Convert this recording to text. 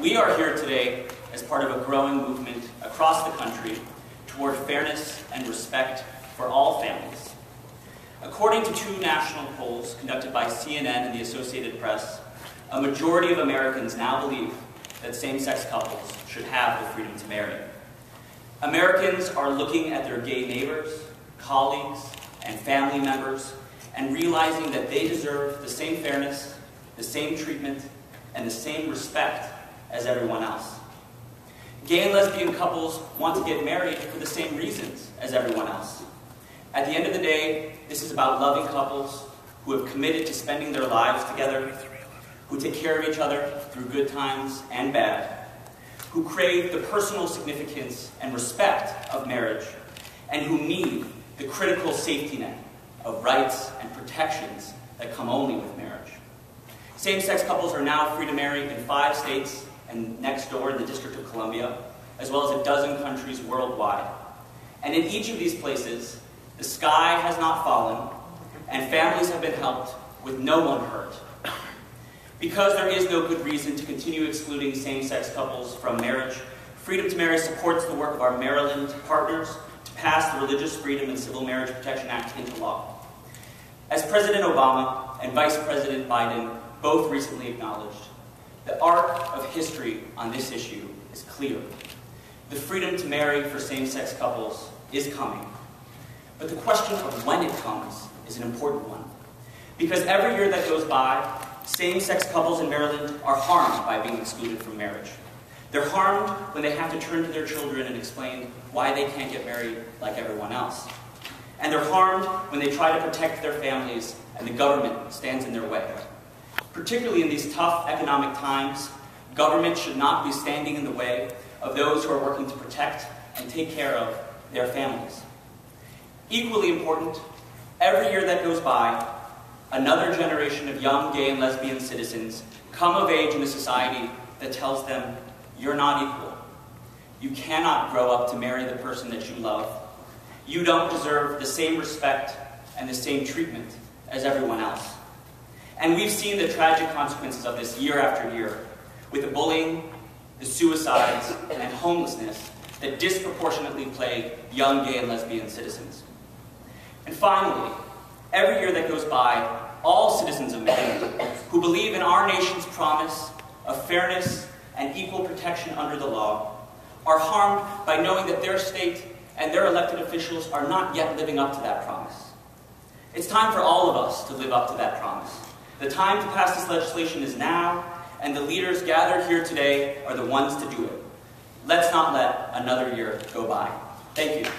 We are here today as part of a growing movement across the country toward fairness and respect for all families. According to two national polls conducted by CNN and the Associated Press, a majority of Americans now believe that same-sex couples should have the freedom to marry. Americans are looking at their gay neighbors, colleagues, and family members and realizing that they deserve the same fairness, the same treatment, and the same respect as everyone else. Gay and lesbian couples want to get married for the same reasons as everyone else. At the end of the day, this is about loving couples who have committed to spending their lives together, who take care of each other through good times and bad, who crave the personal significance and respect of marriage, and who need the critical safety net of rights and protections that come only with marriage. Same-sex couples are now free to marry in 5 states and next door in the District of Columbia, as well as a dozen countries worldwide. And in each of these places, the sky has not fallen, and families have been helped with no one hurt. Because there is no good reason to continue excluding same-sex couples from marriage, Freedom to Marry supports the work of our Maryland partners to pass the Religious Freedom and Civil Marriage Protection Act into law. As President Obama and Vice President Biden both recently acknowledged, the arc of history on this issue is clear. The freedom to marry for same-sex couples is coming. But the question of when it comes is an important one. Because every year that goes by, same-sex couples in Maryland are harmed by being excluded from marriage. They're harmed when they have to turn to their children and explain why they can't get married like everyone else. And they're harmed when they try to protect their families and the government stands in their way. Particularly in these tough economic times, government should not be standing in the way of those who are working to protect and take care of their families. Equally important, every year that goes by, another generation of young gay and lesbian citizens come of age in a society that tells them, you're not equal. You cannot grow up to marry the person that you love. You don't deserve the same respect and the same treatment as everyone else. And we've seen the tragic consequences of this year after year, with the bullying, the suicides, and homelessness that disproportionately plague young gay and lesbian citizens. And finally, every year that goes by, all citizens of Maryland who believe in our nation's promise of fairness and equal protection under the law are harmed by knowing that their state and their elected officials are not yet living up to that promise. It's time for all of us to live up to that promise. The time to pass this legislation is now, and the leaders gathered here today are the ones to do it. Let's not let another year go by. Thank you.